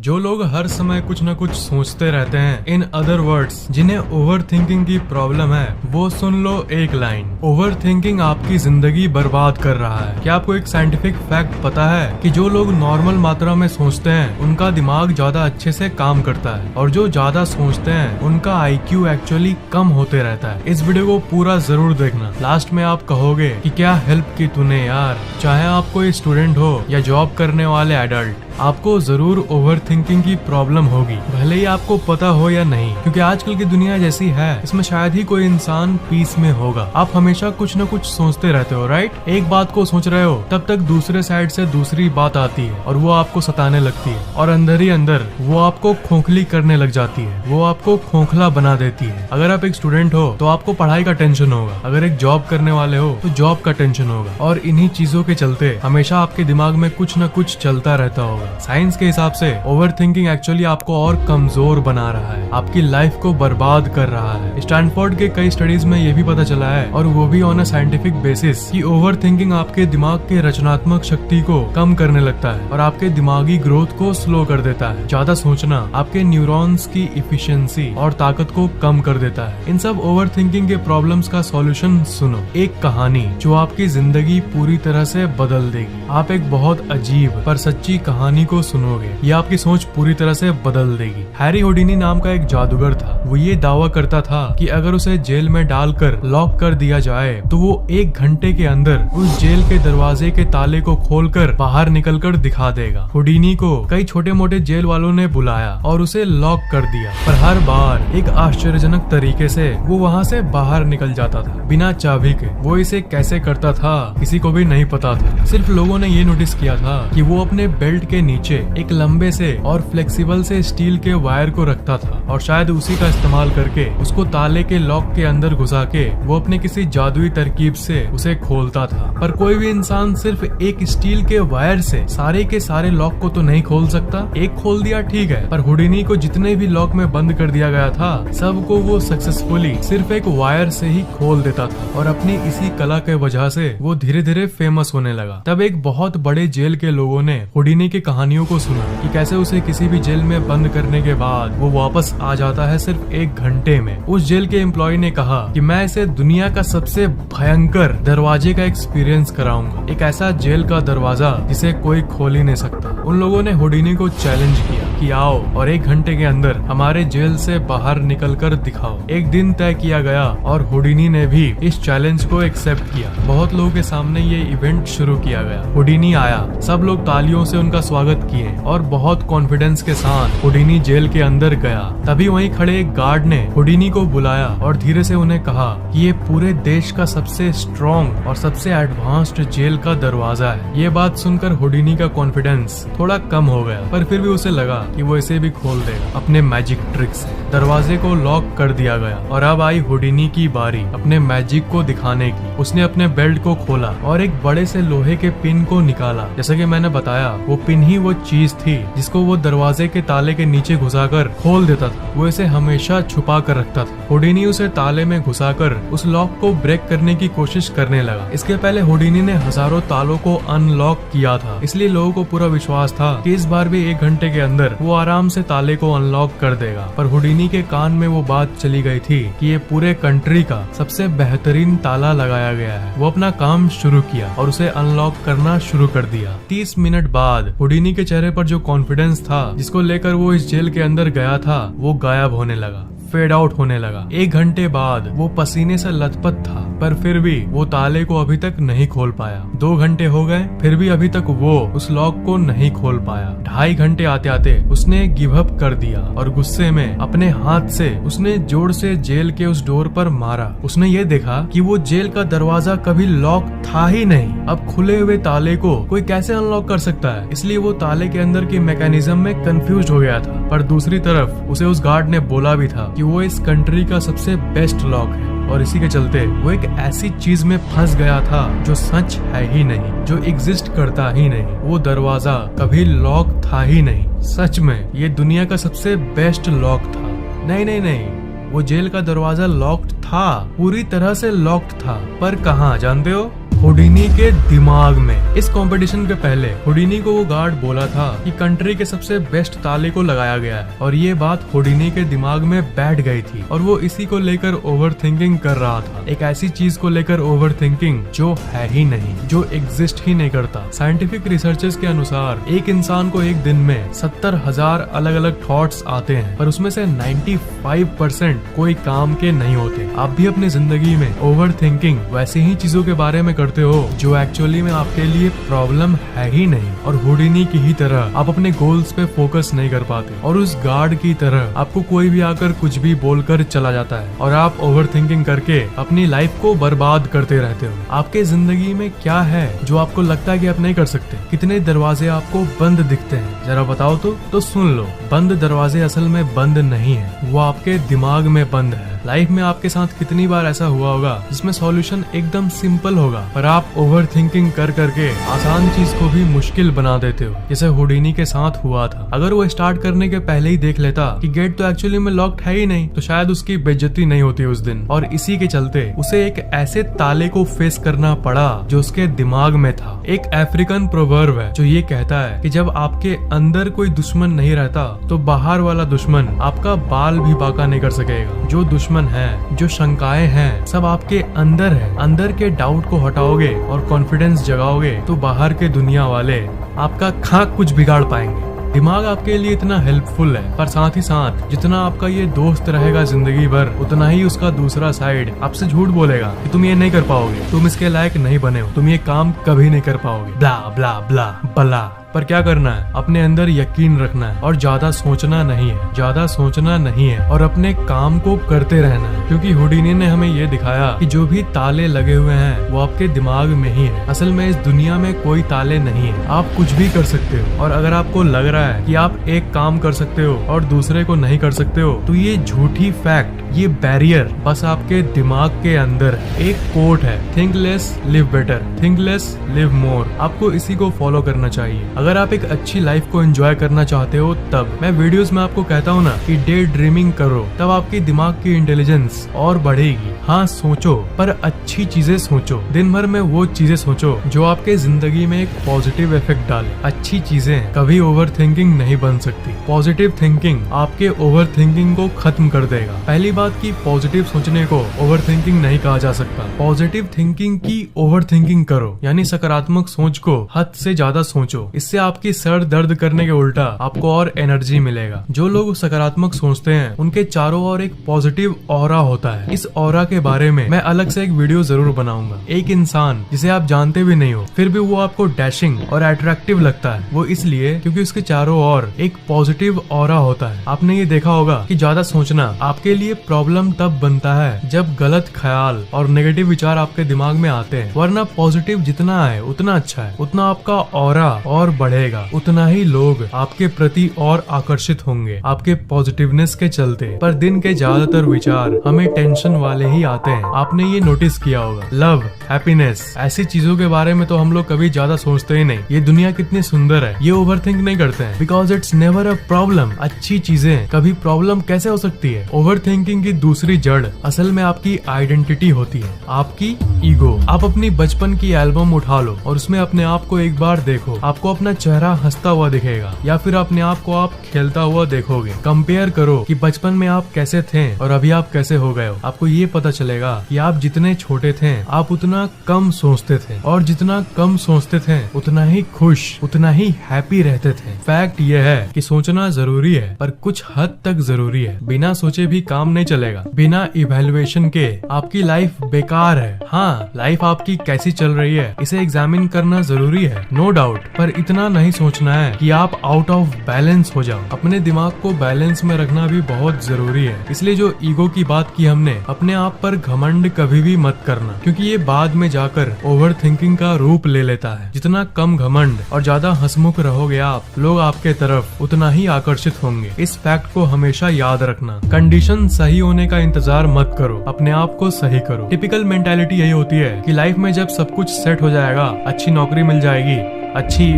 जो लोग हर समय कुछ न कुछ सोचते रहते हैं, इन अदर वर्ड्स जिन्हें ओवर थिंकिंग की प्रॉब्लम है, वो सुन लो एक लाइन। ओवर थिंकिंग आपकी जिंदगी बर्बाद कर रहा है। क्या आपको एक साइंटिफिक फैक्ट पता है कि जो लोग नॉर्मल मात्रा में सोचते हैं उनका दिमाग ज्यादा अच्छे से काम करता है, और जो ज्यादा सोचते हैं उनका IQ एक्चुअली कम होते रहता है। इस वीडियो को पूरा जरूर देखना। लास्ट में आप कहोगे कि क्या हेल्प की तूने यार। चाहे आप कोई स्टूडेंट हो या जॉब करने वाले एडल्ट, आपको जरूर ओवर थिंकिंग की प्रॉब्लम होगी, भले ही आपको पता हो या नहीं। क्योंकि आजकल की दुनिया जैसी है, इसमें शायद ही कोई इंसान पीस में होगा। आप हमेशा कुछ न कुछ सोचते रहते हो, राइट। एक बात को सोच रहे हो, तब तक दूसरे साइड से दूसरी बात आती है और वो आपको सताने लगती है, और अंदर ही अंदर वो आपको खोखली करने लग जाती है, वो आपको खोखला बना देती है। अगर आप एक स्टूडेंट हो तो आपको पढ़ाई का टेंशन होगा, अगर एक जॉब करने वाले हो तो जॉब का टेंशन होगा, और इन्हीं चीजों के चलते हमेशा आपके दिमाग में कुछ न कुछ चलता रहता होगा। साइंस के हिसाब से ओवर थिंकिंग एक्चुअली आपको और कमजोर बना रहा है, आपकी लाइफ को बर्बाद कर रहा है। स्टैनफोर्ड के कई स्टडीज में ये भी पता चला है, और वो भी ऑन अ साइंटिफिक बेसिस, कि ओवर थिंकिंग आपके दिमाग के रचनात्मक शक्ति को कम करने लगता है और आपके दिमागी ग्रोथ को स्लो कर देता है। ज्यादा सोचना आपके न्यूरॉन्स की इफिशिएंसी और ताकत को कम कर देता है। इन सब ओवर थिंकिंग के प्रॉब्लम्स का सॉल्यूशन सुनो, एक कहानी जो आपकी जिंदगी पूरी तरह से बदल देगी। आप एक बहुत अजीब पर सच्ची कहानी को सुनोगे, ये आपकी सोच पूरी तरह से बदल देगी। हैरी हुडिनी नाम का एक जादूगर था। वो ये दावा करता था कि अगर उसे जेल में डालकर लॉक कर दिया जाए तो वो 1 घंटे के अंदर उस जेल के दरवाजे के ताले को खोलकर बाहर निकलकर दिखा देगा। हुडिनी को कई छोटे मोटे जेल वालों ने बुलाया और उसे लॉक कर दिया, पर हर बार एक आश्चर्यजनक तरीके से वो वहाँ से बाहर निकल जाता था, बिना चाबी के। वो इसे कैसे करता था किसी को भी नहीं पता था। सिर्फ लोगों ने ये नोटिस किया था कि वो अपने बेल्ट के नीचे एक लंबे से और फ्लेक्सिबल से स्टील के वायर को रखता था, और शायद उसी का इस्तेमाल करके उसको ताले के लॉक के अंदर घुसा के वो अपने किसी जादुई तरकीब से उसे खोलता था। पर कोई भी इंसान सिर्फ एक स्टील के वायर से सारे के सारे लॉक को तो नहीं खोल सकता। एक खोल दिया ठीक है, पर हुडिनी को जितने भी लॉक में बंद कर दिया गया था, सबको वो सक्सेसफुली सिर्फ एक वायर से ही खोल देता था, और अपनी इसी कला के वजह से वो धीरे धीरे फेमस होने लगा। तब एक बहुत बड़े जेल के लोगों ने हुडिनी की कहानियों को सुना कि कैसे उसे किसी भी जेल में बंद करने के बाद वो वापस आ जाता है सिर्फ 1 घंटे में। उस जेल के एम्प्लॉय ने कहा कि मैं इसे दुनिया का सबसे भयंकर दरवाजे का एक्सपीरियंस कराऊंगा, एक ऐसा जेल का दरवाजा जिसे कोई खोल ही नहीं सकता। उन लोगों ने हुडिनी को चैलेंज किया कि आओ और 1 घंटे के अंदर हमारे जेल से बाहर निकल कर दिखाओ। एक दिन तय किया गया और हुडिनी ने भी इस चैलेंज को एक्सेप्ट किया। बहुत लोगों के सामने ये इवेंट शुरू किया गया। हुडिनी आया, सब लोग तालियों से उनका स्वागत किए और बहुत कॉन्फिडेंस के साथ हुडिनी जेल के अंदर गया। तभी वहीं खड़े एक गार्ड ने हुडिनी को बुलाया और धीरे से उन्हें कहा कि ये पूरे देश का सबसे स्ट्रॉन्ग और सबसे एडवांस्ड जेल का दरवाजा है। ये बात सुनकर हुडिनी का कॉन्फिडेंस थोड़ा कम हो गया, पर फिर भी उसे लगा कि वो इसे भी खोल देगा अपने मैजिक ट्रिक से। दरवाजे को लॉक कर दिया गया और अब आई हुडिनी की बारी अपने मैजिक को दिखाने की। उसने अपने बेल्ट को खोला और एक बड़े से लोहे के पिन को निकाला। जैसा कि मैंने बताया, वो पिन ही वो चीज थी जिसको वो दरवाजे के ताले के नीचे घुसाकर खोल देता था। वो इसे हमेशा छुपा कर रखता था। हुडिनी उसे ताले में घुसाकर उस लॉक को ब्रेक करने की कोशिश करने लगा। इसके पहले हुडिनी ने हजारों तालों को अनलॉक किया था, इसलिए लोगों को पूरा विश्वास था कि इस बार भी 1 घंटे के अंदर वो आराम से ताले को अनलॉक कर देगा। पर हुडिनी के कान में वो बात चली गई थी कि ये पूरे कंट्री का सबसे बेहतरीन ताला लगाया गया है। वो अपना काम शुरू किया और उसे अनलॉक करना शुरू कर दिया। 30 मिनट बाद हुडिनी के चेहरे पर जो कॉन्फिडेंस था जिसको लेकर वो इस जेल के अंदर गया था, वो गायब होने लगा, फेड आउट होने लगा। 1 घंटे बाद वो पसीने से लथपथ था, पर फिर भी वो ताले को अभी तक नहीं खोल पाया। 2 घंटे हो गए, फिर भी अभी तक वो उस लॉक को नहीं खोल पाया। 2.5 घंटे आते आते उसने गिव अप कर दिया और गुस्से में अपने हाथ से उसने जोर से जेल के उस डोर पर मारा। उसने ये देखा कि वो जेल का दरवाजा कभी लॉक था ही नहीं। अब खुले हुए ताले को कोई कैसे अनलॉक कर सकता है, इसलिए वो ताले के अंदर के मैकेनिज्म में कंफ्यूज हो गया था। पर दूसरी तरफ उसे उस गार्ड ने बोला भी था कि वो इस कंट्री का सबसे बेस्ट लॉक है, और इसी के चलते वो एक ऐसी चीज में फंस गया था जो सच है ही नहीं, जो एग्जिस्ट करता ही नहीं। वो दरवाजा कभी लॉक था ही नहीं। सच में ये दुनिया का सबसे बेस्ट लॉक था। नहीं नहीं नहीं, वो जेल का दरवाजा लॉक्ड था, पूरी तरह से लॉक्ड था। पर कहाँ जानते हो? हुडिनी के दिमाग में। इस कंपटीशन के पहले हुडिनी को वो गार्ड बोला था कि कंट्री के सबसे बेस्ट ताले को लगाया गया है, और ये बात हुडिनी के दिमाग में बैठ गई थी और वो इसी को लेकर ओवर थिंकिंग कर रहा था। एक ऐसी चीज को लेकर ओवर थिंकिंग जो है ही नहीं, जो एग्जिस्ट ही नहीं करता। साइंटिफिक रिसर्चेस के अनुसार एक इंसान को एक दिन में 70,000 अलग अलग थॉट्स आते हैं, पर उसमें से 95% कोई काम के नहीं होते। आप भी अपनी जिंदगी में ओवर थिंकिंग वैसे ही चीजों के बारे में करते हो जो एक्चुअली में आपके लिए प्रॉब्लम है ही नहीं, और हुडिनी की ही तरह आप अपने गोल्स पे फोकस नहीं कर पाते, और उस गार्ड की तरह आपको कोई भी आकर कुछ भी बोलकर चला जाता है और आप ओवर थिंकिंग करके अपनी लाइफ को बर्बाद करते रहते हो। आपके जिंदगी में क्या है जो आपको लगता है कि आप नहीं कर सकते? कितने दरवाजे आपको बंद दिखते हैं, जरा बताओ तो सुन लो। बंद दरवाजे असल में बंद नहीं है, वो आपके दिमाग में बंद है। लाइफ में आपके साथ कितनी बार ऐसा हुआ होगा जिसमें सॉल्यूशन एकदम सिंपल होगा, पर आप ओवर थिंकिंग कर करके आसान चीज को भी मुश्किल बना देते हो, जैसे हुडिनी के साथ हुआ था। अगर वो स्टार्ट करने के पहले ही देख लेता कि गेट तो एक्चुअली में लॉक्ड है ही नहीं, तो शायद उसकी बेइज्जती नहीं होती उस दिन, और इसी के चलते उसे एक ऐसे ताले को फेस करना पड़ा जो उसके दिमाग में था। एक अफ्रीकन प्रोवर्ब है जो ये कहता है कि जब आपके अंदर कोई दुश्मन नहीं रहता तो बाहर वाला दुश्मन आपका बाल भी बांका नहीं कर सकेगा। जो दुश्मन है, जो शंकाएं हैं, सब आपके अंदर है। अंदर के डाउट को हटाओगे और कॉन्फिडेंस जगाओगे तो बाहर के दुनिया वाले आपका खाक कुछ बिगाड़ पाएंगे। दिमाग आपके लिए इतना हेल्पफुल है, पर साथ ही साथ जितना आपका ये दोस्त रहेगा जिंदगी भर, उतना ही उसका दूसरा साइड आपसे झूठ बोलेगा कि तुम ये नहीं कर पाओगे, तुम इसके लायक नहीं बने हो, तुम ये काम कभी नहीं कर पाओगे, ब्ला ब्ला ब्ला बला। पर क्या करना है? अपने अंदर यकीन रखना है और ज्यादा सोचना नहीं है, ज्यादा सोचना नहीं है, और अपने काम को करते रहना है। क्योंकि हुडिनी ने हमें ये दिखाया कि जो भी ताले लगे हुए हैं वो आपके दिमाग में ही है। असल में इस दुनिया में कोई ताले नहीं है, आप कुछ भी कर सकते हो। और अगर आपको लग रहा है कि आप एक काम कर सकते हो और दूसरे को नहीं कर सकते हो, तो ये झूठी फैक्ट, ये बैरियर बस आपके दिमाग के अंदर है। एक कोट है, think less live better, think less live मोर। आपको इसी को फॉलो करना चाहिए। अगर आप एक अच्छी लाइफ को एंजॉय करना चाहते हो, तब मैं वीडियोस में आपको कहता हूँ ना कि डे ड्रीमिंग करो, तब आपकी दिमाग की इंटेलिजेंस और बढ़ेगी। हाँ सोचो, पर अच्छी चीजें सोचो। दिन भर में वो चीजें सोचो जो आपके जिंदगी में एक पॉजिटिव इफेक्ट डाले। अच्छी चीजें कभी ओवर थिंकिंग नहीं बन सकती। पॉजिटिव थिंकिंग आपके ओवर थिंकिंग को खत्म कर देगा। पहली बात की पॉजिटिव सोचने को ओवर थिंकिंग नहीं कहा जा सकता। पॉजिटिव थिंकिंग की ओवर थिंकिंग करो, यानी सकारात्मक सोच को हद से ज्यादा सोचो। इससे आपकी सर दर्द करने के उल्टा आपको और एनर्जी मिलेगा। जो लोग सकारात्मक सोचते हैं उनके चारों ओर एक पॉजिटिव ऑरा होता है। इस ऑरा के बारे में मैं अलग से एक वीडियो जरूर बनाऊंगा। एक इंसान जिसे आप जानते भी नहीं हो, फिर भी वो आपको डैशिंग और अट्रैक्टिव लगता है, वो इसलिए क्योंकि उसके चारों ओर एक पॉजिटिव ऑरा होता है। आपने ये देखा होगा कि ज्यादा सोचना आपके लिए प्रॉब्लम तब बनता है जब गलत ख्याल और नेगेटिव विचार आपके दिमाग में आते हैं, वरना पॉजिटिव जितना है उतना अच्छा है, उतना आपका ऑरा और बढ़ेगा, उतना ही लोग आपके प्रति और आकर्षित होंगे आपके पॉजिटिवनेस के चलते। पर दिन के ज्यादातर विचार हमें टेंशन वाले ही आते हैं। आपने ये नोटिस किया होगा, लव, हैप्पीनेस, ऐसी चीजों के बारे में तो हम लोग कभी ज्यादा सोचते ही नहीं। ये दुनिया कितनी सुंदर है, ये ओवरथिंक नहीं करते हैं, because it's never a problem. अच्छी चीजें कभी प्रॉब्लम कैसे हो सकती है? ओवर थिंकिंग की दूसरी जड़ असल में आपकी आइडेंटिटी होती है, आपकी ईगो। आप अपनी बचपन की एल्बम उठा लो और उसमें अपने आप को एक बार देखो, आपको अपना चेहरा हंसता हुआ दिखेगा, या फिर अपने आप को आप खेलता हुआ देखोगे। कंपेयर करो कि बचपन में आप कैसे थे और अभी आप कैसे हो गए हो। आपको ये पता चलेगा कि आप जितने छोटे थे आप उतना कम सोचते थे, और जितना कम सोचते थे उतना ही खुश, उतना ही हैप्पी रहते थे। फैक्ट ये है कि सोचना जरूरी है, पर कुछ हद तक जरूरी है। बिना सोचे भी काम नहीं चलेगा। बिना इवैल्यूएशन के आपकी लाइफ बेकार है। हाँ, लाइफ आपकी कैसी चल रही है इसे एग्जामिन करना जरूरी है, नो डाउट, पर इतना नहीं सोचना है कि आप आउट ऑफ बैलेंस हो जाओ। अपने दिमाग को बैलेंस में रखना भी बहुत जरूरी है। इसलिए जो ईगो की बात की हमने, अपने आप पर घमंड कभी भी मत करना, क्योंकि ये बाद में जाकर ओवर थिंकिंग का रूप ले लेता है। जितना कम घमंड और ज्यादा हंसमुख रहोगे आप, लोग आपके तरफ उतना ही आकर्षित होंगे। इस फैक्ट को हमेशा याद रखना। कंडीशन सही होने का इंतजार मत करो, अपने आप को सही करो। टिपिकल मेंटालिटी यही होती है कि लाइफ में जब सब कुछ सेट हो जाएगा, अच्छी नौकरी मिल जाएगी, अच्छी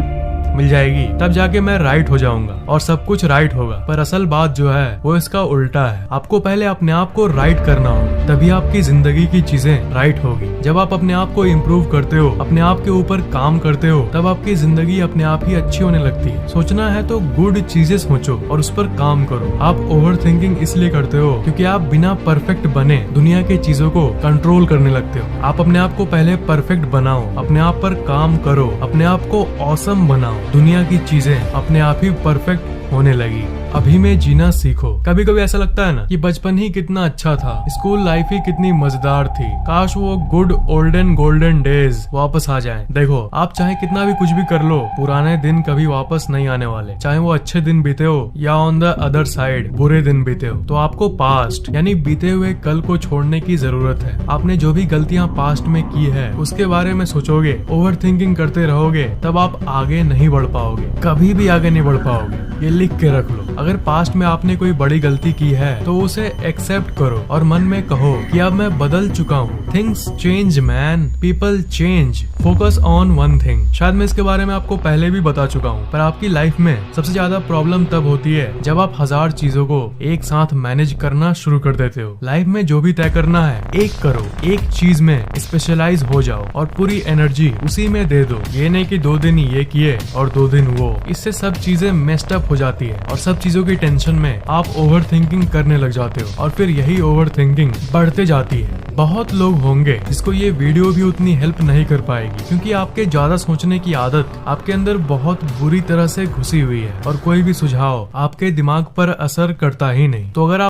मिल जाएगी तब जाके मैं राइट हो जाऊंगा और सब कुछ राइट होगा। पर असल बात जो है वो इसका उल्टा है। आपको पहले अपने आप को राइट करना होगा, तभी आपकी जिंदगी की चीजें राइट होगी। जब आप अपने आप को इम्प्रूव करते हो, अपने आप के ऊपर काम करते हो, तब आपकी जिंदगी अपने आप ही अच्छी होने लगती है। सोचना है तो गुड चीजें सोचो और उस पर काम करो। आप ओवर थिंकिंग इसलिए करते हो क्योंकि आप बिना परफेक्ट बने दुनिया की चीजों को कंट्रोल करने लगते हो। आप अपने आप को पहले परफेक्ट बनाओ, अपने आप पर काम करो, अपने आप को ऑसम बनाओ, दुनिया की चीजें अपने आप ही परफेक्ट होने लगी। अभी में जीना सीखो। कभी कभी ऐसा लगता है ना कि बचपन ही कितना अच्छा था, स्कूल लाइफ ही कितनी मजेदार थी, काश वो गुड ओल्डन गोल्डन डेज वापस आ जाएं। देखो, आप चाहे कितना भी कुछ भी कर लो, पुराने दिन कभी वापस नहीं आने वाले। चाहे वो अच्छे दिन बीते हो या ऑन द अदर साइड बुरे दिन बीते हो, तो आपको पास्ट यानी बीते हुए कल को छोड़ने की जरूरत है। आपने जो भी गलतियां पास्ट में की है उसके बारे में सोचोगे, ओवर थिंकिंग करते रहोगे, तब आप आगे नहीं बढ़ पाओगे, कभी भी आगे नहीं बढ़ पाओगे। ये लिख के रख लो। अगर पास्ट में आपने कोई बड़ी गलती की है तो उसे एक्सेप्ट करो और मन में कहो कि अब मैं बदल चुका हूँ। Things change man, people change, focus on one thing. शायद मैं इसके बारे में आपको पहले भी बता चुका हूँ, पर आपकी लाइफ में सबसे ज्यादा प्रॉब्लम तब होती है जब आप 1000 चीजों को एक साथ मैनेज करना शुरू कर देते हो। लाइफ में जो भी तय करना है एक करो, एक चीज में स्पेशलाइज हो जाओ और पूरी एनर्जी उसी में दे दो। ये नहीं कि 2 दिन ये किए और 2 दिन वो। इससे सब चीजें मेस्ड अप हो जाती है और सब चीजों की टेंशन में आप ओवर थिंकिंग करने लग जाते हो और फिर यही ओवर थिंकिंग बढ़ते जाती है। बहुत लोग होंगे जिसको ये वीडियो भी उतनी हेल्प नहीं कर पाएगी क्योंकि आपके ज्यादा सोचने की आदत आपके अंदर बहुत बुरी तरह से घुसी हुई है और कोई भी सुझाव आपके दिमाग पर असर करता ही नहीं। तो अगर आप